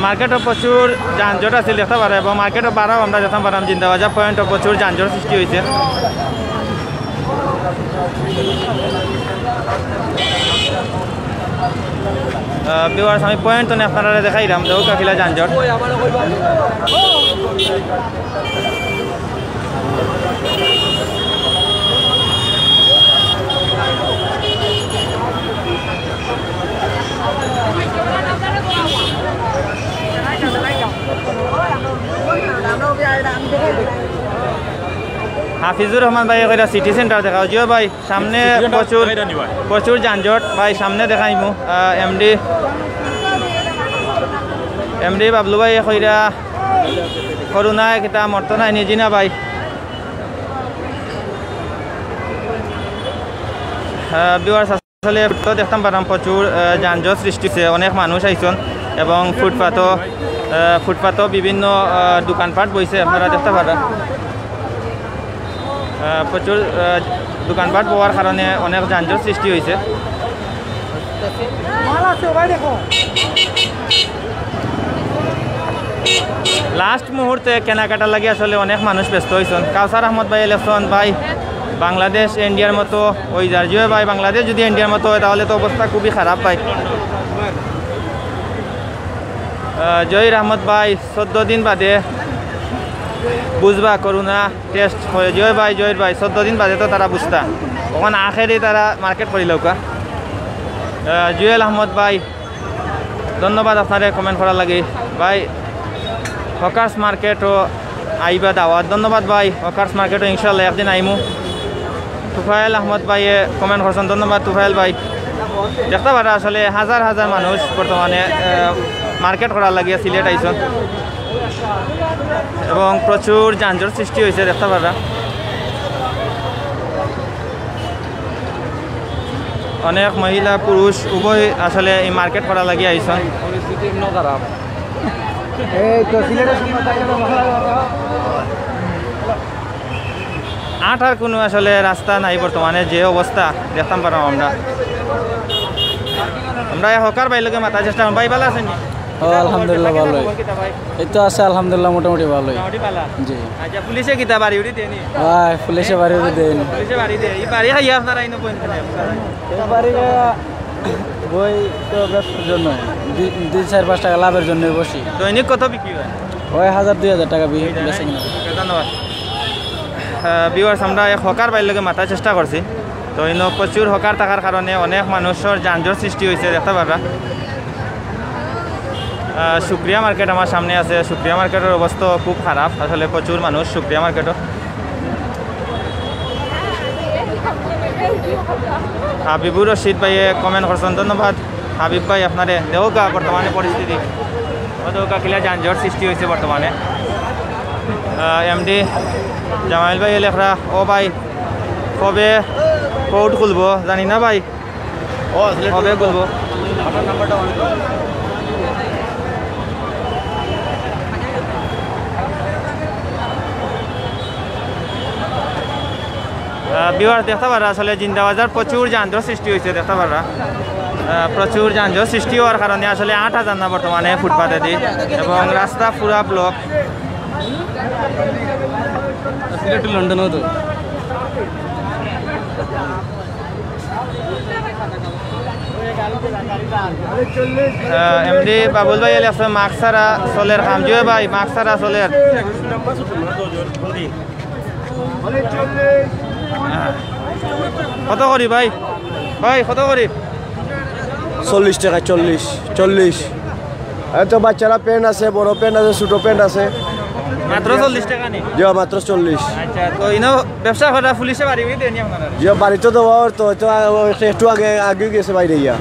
মার্কেটও প্রচুর যানজট আছিল দেখতে পারে, এবং মার্কেটও বাড়াও আমরা দেখতে পারাম। জিন্দাবাজার পয়েন্টও প্রচুর যানজট সৃষ্টি হয়েছে। ভিউয়ার্স আমি পয়েন্ট তো আপনারা দেখাইলাম, দেখো কাকিলা যানজট। হাফিজুর রহমান ভাই কইরা সিটি সেন্টার দেখাও জিও ভাই, সামনে প্রচুর যানজট ভাই, সামনে দেখাইমু। এমডি বাবলু ভাই কইরা করোনা কিতা মরতো নাই নিজি না ভাই। ভিউয়ার্স আসলে দেখতাম পারাম প্রচুর যানজট সৃষ্টি হচ্ছে, অনেক মানুষ আইসন, এবং ফুটপাতও বিভিন্ন দোকানপাট বইছে আপনারা দেখতে পারেন। প্রচুর দোকানপাট পাওয়ার কারণে অনেক যানজট সৃষ্টি হয়েছে। লাস্ট মুহূর্তে কেনাকাটার লাগে আসলে অনেক মানুষ ব্যস্ত হয়েছেন। কাউসার আহমদ ভাই ইলেকশন ভাই, বাংলাদেশ ইন্ডিয়ার মতো ওই জার্জিও ভাই, বাংলাদেশ যদি ইন্ডিয়ার মতো হয় তাহলে তো অবস্থা খুবই খারাপ ভাই। জহির আহমদ ভাই 14 দিন বাদে বুঝবা করোনা টেস্ট হয়। জহির ভাই 14 দিন বাদে তো তারা বুঝতা, ওখানে আখেরি তারা মার্কেট করিল। জুয়েল আহমদ ভাই ধন্যবাদ আপনারে কমেন্ট করার লাগে ভাই। হকার্স মার্কেটও আইবা দাওয়াত, ধন্যবাদ ভাই। হকার্স মার্কেটও ইনশাল্লাহ একদিন আইমু। তুফাইল আহমদ ভাইয়ে কমেন্ট করছেন, ধন্যবাদ তুফাইল ভাই। দেখতে পারা আসলে হাজার হাজার মানুষ বর্তমানে মার্কেট করার লাগিয়ে সিলেট আইসন, এবং প্রচুর যানজট সৃষ্টি হয়েছে দেখতে পারা। অনেক মহিলা পুরুষ উভয় আসলে এই মার্কেট করার লাগিয়ে আইসন। পরিস্থিতি খারাপ। আটার কোনো আসলে রাস্তা নাই বর্তমানে, যে অবস্থা দেখতাম পারাম আমরা হকার বাইলকে মাথা চেষ্টা ভাই ভালো আছেন? আলহামদুলিল্লাহ ভালো, এই তো আছে আলহামদুলিল্লাহ মোটামুটি ভালোই। জি আচ্ছা, পুলিশে কিতা বাড়ি উড়ি দেয়নি? ভাই পুলিশে বাড়ি উড়ি দেয়নি। পুলিশে বাড়ি দেয়, এই বাড়ি খাইয়া আপনারা আইনো পয়েন্ট খেলে বাড়ি বই তো ব্যবসার জন্য 2-4-5 টাকা লাভের জন্য বসি। দৈনিক কত বিক্রি হয়? ওই 1000-2000 টাকা বেশি কিনা। ধন্যবাদ। ভিউয়ার্স আমরা এক হকার বাইলকে মাথার চেষ্টা করছি, তো ইনো প্রচুর হকার থাকার কারণে অনেক মানুষের যানজট সৃষ্টি হয়েছে দেখতে পারা। শুক্রিয়া মার্কেট আমার সামনে আছে, শুক্রিয়া মার্কেটের অবস্থা খুব খারাপ আসলে, প্রচুর মানুষ শুক্রিয়া মার্কেটও। হাবিবুর রশিদ ভাইয়ে কমেন্ট করছেন, ধন্যবাদ হাবিব ভাই আপনারে। দেওকা বর্তমানে পরিস্থিতি দেওকা কিলা যানজট সৃষ্টি হয়েছে বর্তমানে। এমডি জামাইল ভাই লেখরা, ও ভাই কবে কোর্ট খুলবো জানি না ভাই, কবে খুলবো? বিহার দেখতে পারা আসলে জিন্দাবাজার প্রচুর যানজট সৃষ্টি হয়েছে দেখতে পারা। প্রচুর যানজট সৃষ্টি হওয়ার কারণে আসলে 8000 না বর্তমানে ফুটপাতে দিয়ে, এবং রাস্তা পুরা ব্লক। লন্ডনও তো এমডি বাবুল ভাই এলে আছে মাকসারা চলের কাম জুয়ে ভাই, মাকসারা চলের কত করি ভাই? ভাই কত করি? 40 টাকা। 40 এত বাচ্চারা প্যান্ট আছে, বড় প্যান্ট আছে, ছোটো প্যান্ট আছে। মাত্র 40 টাকা নি? জি মাত্র 40। আচ্ছা, তো ইনো ব্যবসা করা পুলিশে বাড়ি দেয়নি আপনারা? জি বাড়িতে দেওয়ার তো একটু আগে গেছে বাইরে ইয়া।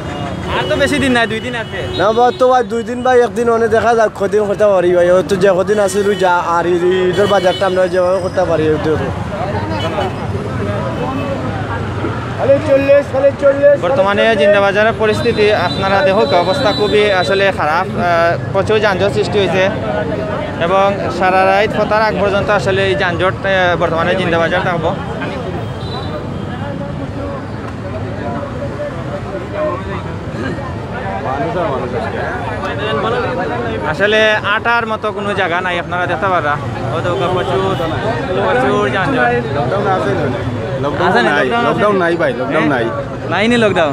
আর তো বেশি দিন নাই, 2 দিন আছে না তো ভাই 2 দিন বা একদিন অনেক দেখা যাক কদিন করতে পারি ভাই। হয়তো যে কদিন আছে যা আর ঈদের বাজারটা আমরা যেভাবে করতে পারি। বর্তমানে জিন্দাবাজারের পরিস্থিতি আপনারা দেখুক, অবস্থা খুবই আসলে খারাপ। প্রচুর যানজট সৃষ্টি হয়েছে এবং সারা রাত ফতার আগ পর্যন্ত আসলে এই যানজট বর্তমানে জিন্দাবাজার থাকবো। আসলে আটার মতো কোনো জায়গা নাই, আপনারা দেখতে পারা প্রচুর যানজট। লকডাউন নাই ভাই, লকডাউন নাই। নাই নি লকডাউন?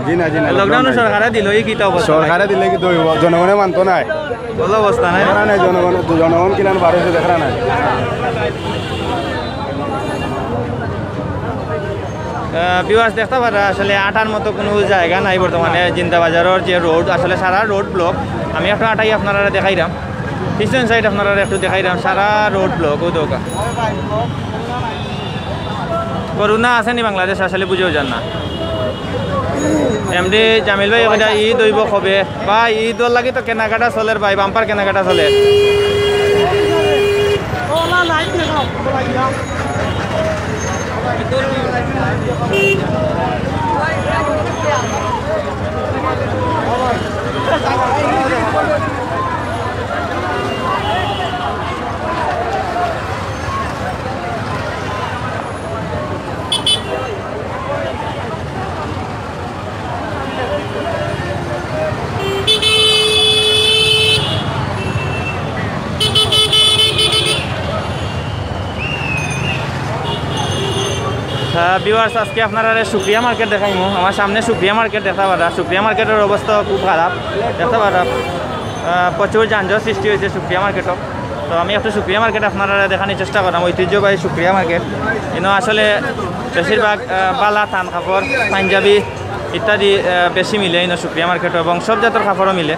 লকডাউন সরকারে দিল, এই কিটা অবস্থা? সরকারে দিলে কি জনগণে মানতো নাই, ভালো অবস্থা নাই, নাই জনগণ কিনা 1200 দেখা নাই। ভিউয়ার্স দেখতে পারা আসলে আটার মতো কোনো জায়গা নাই বর্তমানে জিন্দাবাজারের যে রোড, আসলে সারা রোড ব্লক। আমি একটু আটাই আপনারা দেখাইলাম, পিছন সাইড আপনারা একটু দেখাইলাম, সারা রোড ব্লক। ও দোকা করোনা আসেনি বাংলাদেশ, আসলে বুঝেও যান না। এমডি জামিল ভাই এটা ঈদ হইব কবে বা ঈদর লাগি তো কেনাকাটা চলে ভাই, বাম্পার কেনাকাটা চলে। ভিউয়ার্স আজকে আপনারা সুপ্রিয়া মার্কেট দেখাইমু। আমার সামনে সুপ্রিয়া মার্কেট দেখা পারা, সুপ্রিয়া মার্কেটের অবস্থা খুব খারাপ দেখতে পারা। প্রচুর যানজট সৃষ্টি হয়েছে সুপ্রিয়া মার্কেটও। তো আমি একটু সুপ্রিয়া মার্কেট আপনারা দেখানোর চেষ্টা করলাম, ঐতিহ্যবাহী সুপ্রিয়া মার্কেট। কিন্তু আসলে বেশিরভাগ বালা, থান কাপড়, পাঞ্জাবি ইত্যাদি বেশি মিলে ইনো সুপ্রিয়া মার্কেট, এবং সব জাতের কাপড়ও মিলে।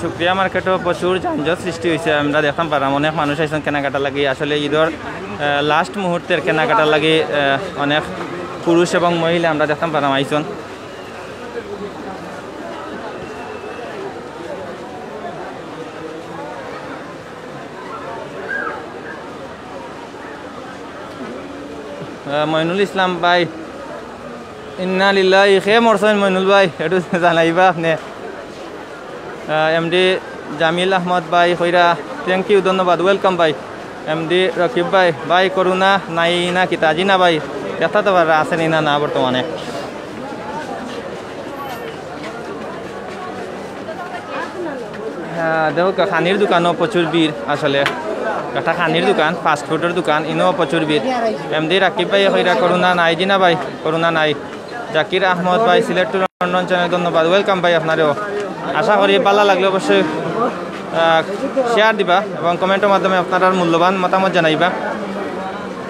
সুপ্রিয়া মার্কেটও প্রচুর যানজট সৃষ্টি হয়েছে, আমরা দেখতাম পারাম। অনেক মানুষ আইসেন কেনাকাটা লাগি, আসলে ঈদের লাস্ট মুহূর্তের কেনাকাটা লাগি অনেক পুরুষ এবং মহিলা আমরা দেখতাম পারাম আইসন। মইনুল ইসলাম ভাই, ইন্না লিল্লাহি, খে মরছেন মইনুল ভাই, একটু জানাইবা আপনি। এমডি জামিল আহমদ ভাই কইরা, থ্যাংক ইউ, ধন্যবাদ, ওয়েলকাম ভাই। এমডি রকিব ভাই, ভাই করুণা নাই না কি তাজি না ভাই, দেখাতে পারা আসেনি না না বর্তমানে। হ্যাঁ দেখো, খানির দোকানও প্রচুর ভিড়। আসলে একটা খানির দোকান, ফাস্টফুডের দোকান, ইনও প্রচুর ভিড়। এমডি রাকিব ভাই কইরা করোনা নাই জি না ভাই, করোনা নাই। জাকির আহমদ ভাই, সিলেট টু লন্ডন চ্যানেল, ধন্যবাদ, ওয়েলকাম ভাই আপনারও। আশা করি ভালো লাগলে অবশ্যই শেয়ার দিবা এবং কমেন্টের মাধ্যমে আপনার মূল্যবান মতামত জানাইবা।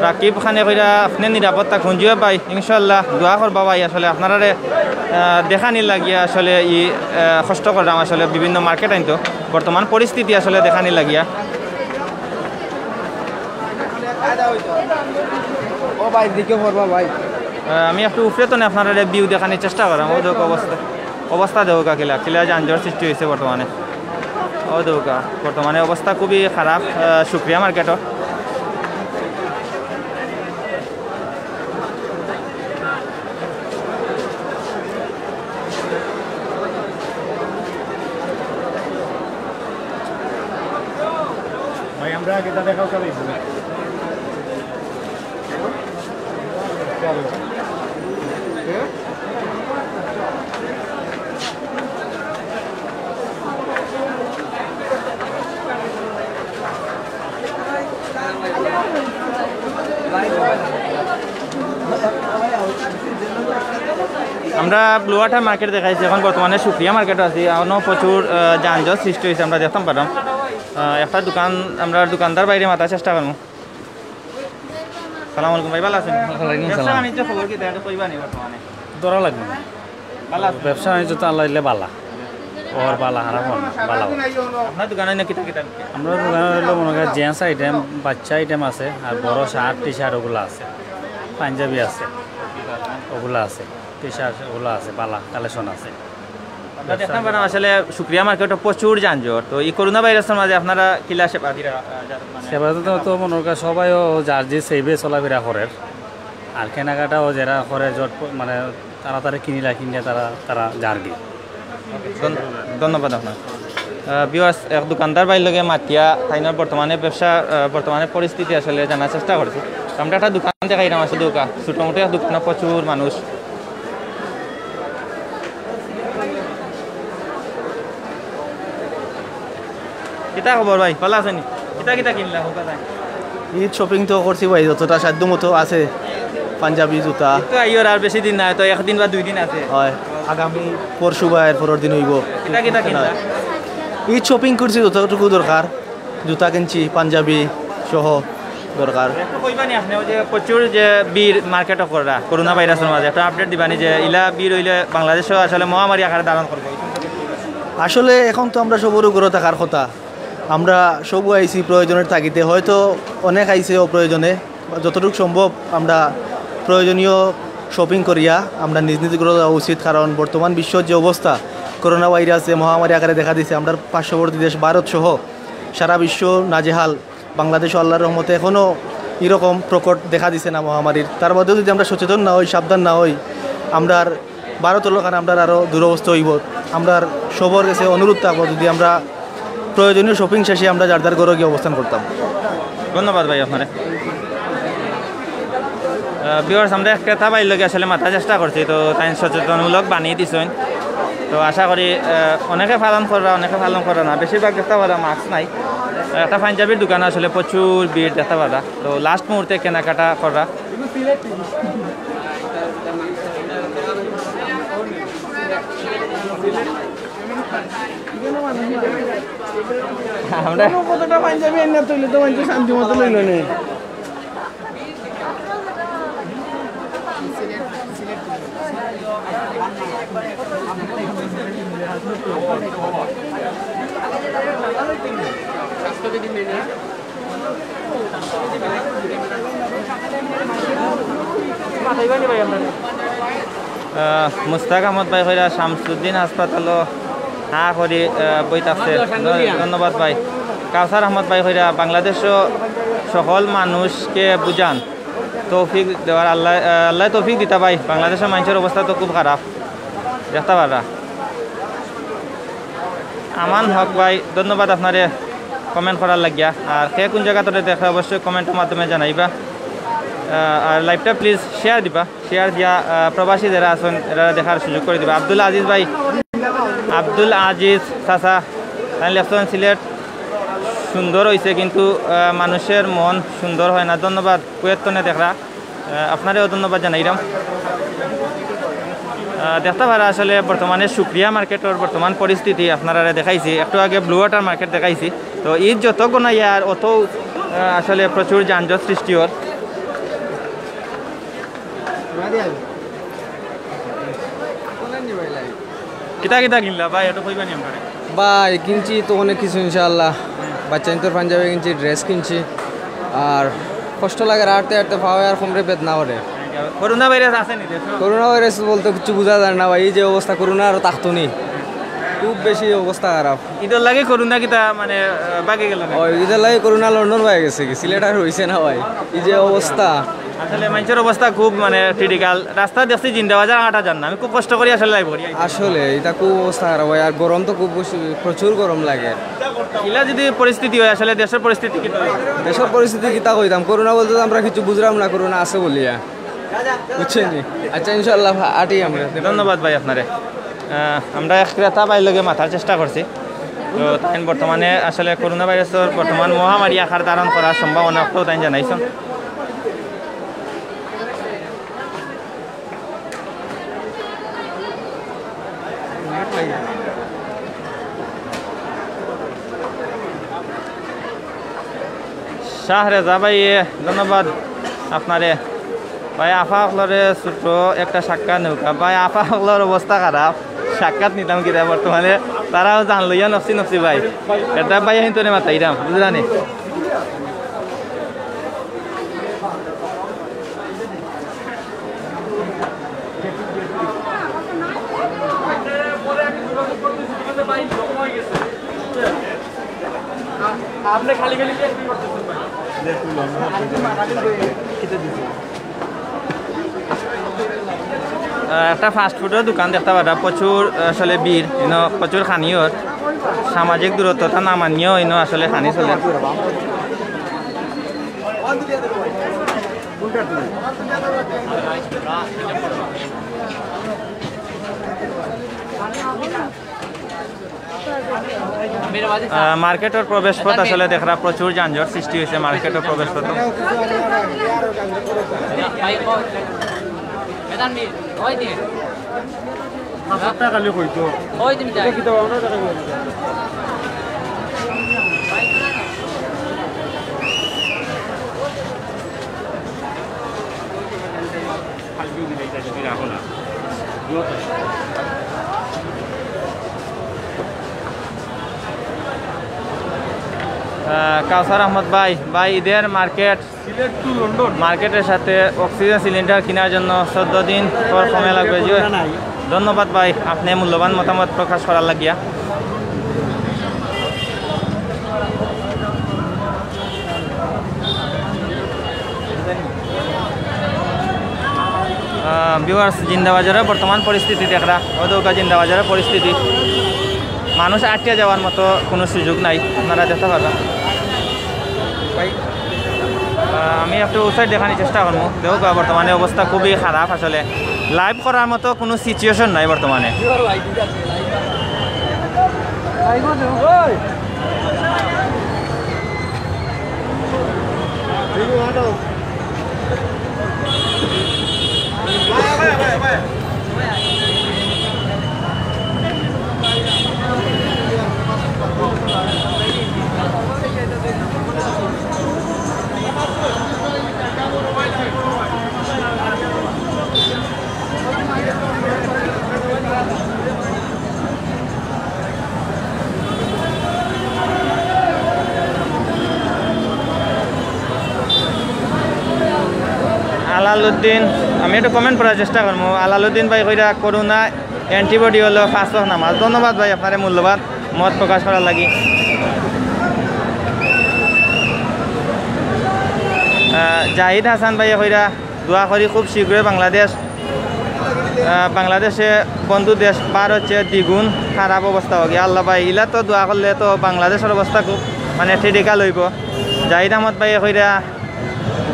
রাকিব খানে কইরা আপনি নিরাপত্তা খুঁজিও ভাই, ইনশাল্লাহ দোয়া করবা ভাই। আসলে আপনারা দেখানি লাগিয়া আসলে ই কষ্ট করলাম, আসলে বিভিন্ন মার্কেট আনতো, বর্তমান পরিস্থিতি আসলে দেখানি লাগিয়া। ও ভাই দিকে পড়বা ভাই, আমি একটু উপরে তো আপনারা ভিউ দেখানোর চেষ্টা করাম। ও দেখ অবস্থা দেউকা কিলা যানজট সৃষ্টি হয়েছে বর্তমানে। ও দেউকা বর্তমানে অবস্থা খুবই খারাপ সুপ্রিয়া মার্কেটর। ভাই আমরা এটা দেখাও চলে আমরা ব্লু ওয়াটার মার্কেট দেখাইছি, এখন বর্তমানে সুপ্রিয়া মার্কেট আছি। এখনও প্রচুর যানজট সৃষ্টি হয়েছে, আমরা দেখতাম পারলাম। একটা দোকান, আমরা দোকানদার বাইরে মাথার চেষ্টা করবো। সালাম আলাইকুম ভাই, ভালো আছেন? ব্যবসা বাণিজ্য খবর কি দেখা কইবা নি বর্তমানে? ধরা লাগবে ভালো আছে? ব্যবসা বাণিজ্য তো আল্লাহ দিলে বালা। ওর বালা হারাম বালা আপনার দোকানে না কিতা কিতা আমরা দোকানে হলো মনে করেন জেন্টস আইটেম বাচ্চা আইটেম আছে আর বড় শার্ট টি শার্ট ওগুলো আছে পাঞ্জাবি আছে ওগুলো আছে টি শার্ট ওগুলো আছে বালা কালেকশন আছে দেখতে পারেন আসলে শুক্রিয়া মার্কেটে প্রচুর যানজট তো এই করোনা ভাইরাসের মাঝে আপনারা কিলা সেবা দিরা সেবা তো মনে করেন সবাইও যার যে সেইবে চলাফেরা করে আর কেনাকাটাও যারা করে জট মানে তাড়াতাড়ি কিনিলে তারা যারগি ধন্যবাদ আপনার বিওয়ার্স এক দোকানদার বাইর লগে মাতিয়া তাইনার বর্তমানে ব্যবসা বর্তমানে পরিস্থিতি আসলে জানার চেষ্টা করছি আমরা একটা দোকান দেখাইলাম আছে দোকান ছোটো মোটো এক দোকানে প্রচুর মানুষ কিতা খবর ভাই ভালো আছেন কিতা কিতা কিনলা ঈদ শপিং তো করছি ভাই যতটা সাধ্য মতো আছে পাঞ্জাবি জুতা তো আইয়র আর বেশি দিন নাই তো একদিন বা 2 দিন আছে হয় আগামী পরশু বা এর পরের দিন হইব কিতা কিতা কিনলা ঈদ শপিং করছি যতটুকু দরকার জুতা কিনছি পাঞ্জাবি সহ দরকার কইবানি আপনি যে প্রচুর যে বীর মার্কেটও করা করোনা ভাইরাসের মাঝে একটা আপডেট দিবানি যে ইলা বীর হইলে বাংলাদেশও আসলে মহামারী আকারে ধারণ করবে আসলে এখন তো আমরা সবরও ঘরে থাকার কথা আমরা সবু আইছি প্রয়োজনের তাগিদে হয়তো অনেক আইছে অপ্রয়োজনে যতটুকু সম্ভব আমরা প্রয়োজনীয় শপিং করিয়া আমরা নিজ নিজ করে যাওয়া উচিত কারণ বর্তমান বিশ্বর যে অবস্থা করোনা ভাইরাস যে মহামারী আকারে দেখা দিয়েছে আমরা পার্শ্ববর্তী দেশ ভারত সহ সারা বিশ্ব নাজেহাল বাংলাদেশ আল্লাহর রহমতে এখনও এরকম প্রকট দেখা দিছে না মহামারীর তার মধ্যেও যদি আমরা সচেতন না হই সাবধান না হই আমরা ভারত এলাকার আমরা আরও দুরবস্থা হইব আমরা সবর কাছে অনুরোধ থাকবো যদি আমরা প্রয়োজনীয় শপিং শেষে আমরা যার ঘরে গিয়ে অবস্থান করতাম ধন্যবাদ ভাই আপনারে বিওয়ার্স আমরা ক্রেতা বাইর লগে আসলে মাথা চেষ্টা করছি তো তাই সচেতনমূলক বানিয়ে দিছেন তো আশা করি অনেকে পালন করা না বেশিরভাগ দেখতে পারা মাস্ক নাই একটা পাঞ্জাবির দোকানে আসলে প্রচুর ভিড় দেখতে পারা তো লাস্ট মুহূর্তে কেনাকাটা করা আমরা কতটা পাঞ্জাবি এনে তুইলে তো মানুষ শান্তি মতো লইল নে মুস্তাক আহমদ ভাই হইরা শামসুদ্দিন হাসপাতালও হা করি বই থাকছে ধন্যবাদ ভাই কাউসার আহমদ ভাই হইরা বাংলাদেশও সকল মানুষকে বুঝান তৌফিক দেওয়ার আল্লাহ তৌফিক দিতা ভাই বাংলাদেশের মানুষের অবস্থা তো খুব খারাপ দেখতে পারা আমান হক ভাই ধন্যবাদ আপনারে কমেন্ট করার লাগিয়া আর কে কোন জায়গা তোরে দেখা অবশ্যই কমেন্টের মাধ্যমে জানাইবা আর লাইভটা প্লিজ শেয়ার দিবা শেয়ার দিয়া প্রবাসী যারা আছেন এরা দেখার সুযোগ করে দিবা আব্দুল আজিজ ভাই আব্দুল আজিজ চাচা তাই লেফটেন্যান্ট সিলেট সুন্দর হয়েছে কিন্তু মানুষের মন সুন্দর হয় না ধন্যবাদ কুয়েতনে দেখা আপনারেও ধন্যবাদ জানাইলাম দেখতে পারা আসলে বর্তমানে শুক্রিয়া মার্কেটের বর্তমান পরিস্থিতি আপনারা দেখাইছি একটু আগে ব্লু ওয়াটার মার্কেট দেখাইছি তো ঈদ যত গোনাই আর অত আসলে প্রচুর যানজট সৃষ্টি হর কিতা কিতা কিনলা ভাই এটা কইবানি আমরা ভাই কিনছি তো অনেক কিছু ইনশাআল্লাহ বাচ্চাদের পাঞ্জাবি কিনছি ড্রেস কিনছি আর কষ্ট লাগে হাঁটতে হাঁটতে পাওয়া আর কোমরে বেদনা করে করোনা ভাইরাস আছে নি করোনা ভাইরাস বলতে কিছু বোঝা যায় না ভাই এই যে অবস্থা করোনা আর থাকতো নি খুব বেশি অবস্থা খারাপ ঈদের লাগে করোনা কিতা মানে বাকি গেল ওই ঈদের লাগে করোনা লন্ডন হয়ে গেছে কি সিলেট আর হয়েছে না ভাই এই যে অবস্থা আসলে মানুষের অবস্থা খুব মানে ক্রিটিক্যাল রাস্তা দেখছি জিন্দাবাজার হাঁটা যান না আমি খুব কষ্ট করি আসলে লাইভ করি আসলে এটা খুব অবস্থা খারাপ হয় আর গরম তো খুব প্রচুর গরম লাগে এলা যদি পরিস্থিতি হয় আসলে দেশের পরিস্থিতি কি দেশের পরিস্থিতি কিতা কইতাম করোনা বলতে আমরা কিছু বুঝলাম না করোনা আছে বলিয়া বুঝছেন আচ্ছা ইনশাআল্লাহ আটি আমরা ধন্যবাদ ভাই আপনারে আমরা এক ক্রেতা ভাই লগে মাথার চেষ্টা করছি তো তাই বর্তমানে আসলে করোনা ভাইরাসের বর্তমান মহামারী আকার ধারণ করার সম্ভাবনা তাই জানাইছেন শাহ রেজা ভাই ধন্যবাদ আপনারে ভাই আফা হলরে ছোট একটা সাক্ষাৎ নৌকা ভাই আফা হলর অবস্থা খারাপ সাক্ষাৎ নিতাম কিনা বর্তমানে তারাও জান লইয়া নফসি নফসি ভাই এটা ভাই কিন্তু মাতাইরাম বুঝলানি আপনি খালি খালি কি একটা ফাস্ট ফুডের দোকান দেখতে পারা প্রচুর আসলে ভিড় ইনো প্রচুর খানিওর সামাজিক দূরত্বটা না মানিয়েও ইনো আসলে খানি চলে মার্কেটের প্রবেশ পথ আসলে দেখরা প্রচুর যানজট সৃষ্টি হয়েছে মার্কেটের প্রবেশ পথ কাউসার আহমদ ভাই ঈদের মার্কেটের সাথে অক্সিজেন সিলিন্ডার কেনার জন্য 14 দিন পর সময় লাগবে যে ধন্যবাদ ভাই আপনি মূল্যবান মতামত প্রকাশ করার লাগিয়া ভিউয়ার্স জিন্দাবাজারের বর্তমান পরিস্থিতি দেখরা অদৌকা জিন্দাবাজারের পরিস্থিতি মানুষ আটকে যাওয়ার মতো কোনো সুযোগ নাই আপনারা দেখতে পারবেন আমি একটু সাইড দেখানোর চেষ্টা করবো দেখো বর্তমানে অবস্থা খুবই খারাপ আসলে লাইভ করার মতো কোনো সিচুয়েশন নাই বর্তমানে আলালুদ্দিন আমি একটু কমেন্ট করার চেষ্টা করবো আলালুদ্দিন ভাই কইরা করোনা অ্যান্টিবডি হলো 5 ওয়াক্ত নামাজ ধন্যবাদ ভাই আপনার মূল্যবান মত প্রকাশ করার লাগি জাহিদ হাসান ভাই কইরা দোয়া করি খুব শীঘ্রই বাংলাদেশে বন্ধু দেশ পার হচ্ছে দ্বিগুণ খারাপ অবস্থা হোক আল্লাহ ভাই ইলা তো দোয়া করলে তো বাংলাদেশের অবস্থা খুব মানে ক্রিটিক্যাল হইব জাহিদ আহমদ ভাই কইরা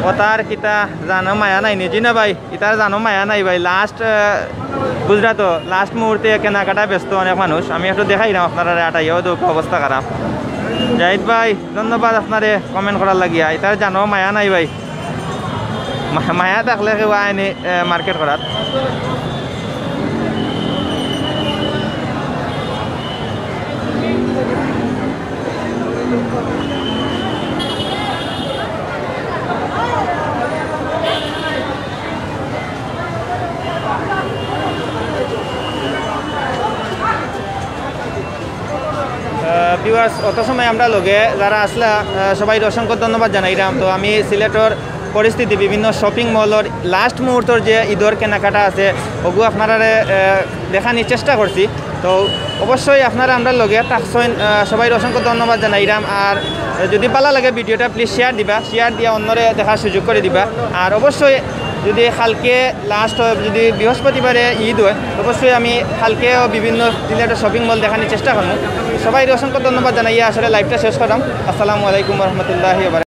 ওতার কিতা জানো মায়া নাই নিজি না ভাই ইতার জানো মায়া নাই ভাই বুঝরা তো লাস্ট মুহূর্তে কেনাকাটা ব্যস্ত অনেক মানুষ আমি একটু দেখাই না আপনারা আটাইও দুঃখ অবস্থা খারাপ জাহিদ ভাই ধন্যবাদ আপনারে কমেন্ট করার লাগিয়া ইতার জানো মায়া নাই ভাই মায়া থাকলে কেউ আইনি মার্কেট করার ভিউয়ার্স অত সময় আমরা লগে যারা আসলা সবাই অসংখ্য ধন্যবাদ জানাইলাম তো আমি সিলেটর পরিস্থিতি বিভিন্ন শপিং মলের লাস্ট মুহূর্তর যে ঈদের কেনাকাটা আছে ওগুলো আপনারা দেখানোর চেষ্টা করছি তো অবশ্যই আপনারা আমরা লগে থাকছেন সবাই অসংখ্য ধন্যবাদ জানাইলাম আর যদি ভালো লাগে ভিডিওটা প্লিজ শেয়ার দিবা শেয়ার দিয়া অন্যরে দেখার সুযোগ করে দিবা আর অবশ্যই যদি কালকে লাস্ট হয় যদি বৃহস্পতিবারে ঈদ হয় অবশ্যই আমি কালকেও বিভিন্ন সিলেটের শপিং মল দেখানোর চেষ্টা করবো সবাই অসংখ্য ধন্যবাদ জানাইয়া আসলে লাইভটা শেষ করলাম আসসালামু আলাইকুম রহমতুল্লাহি।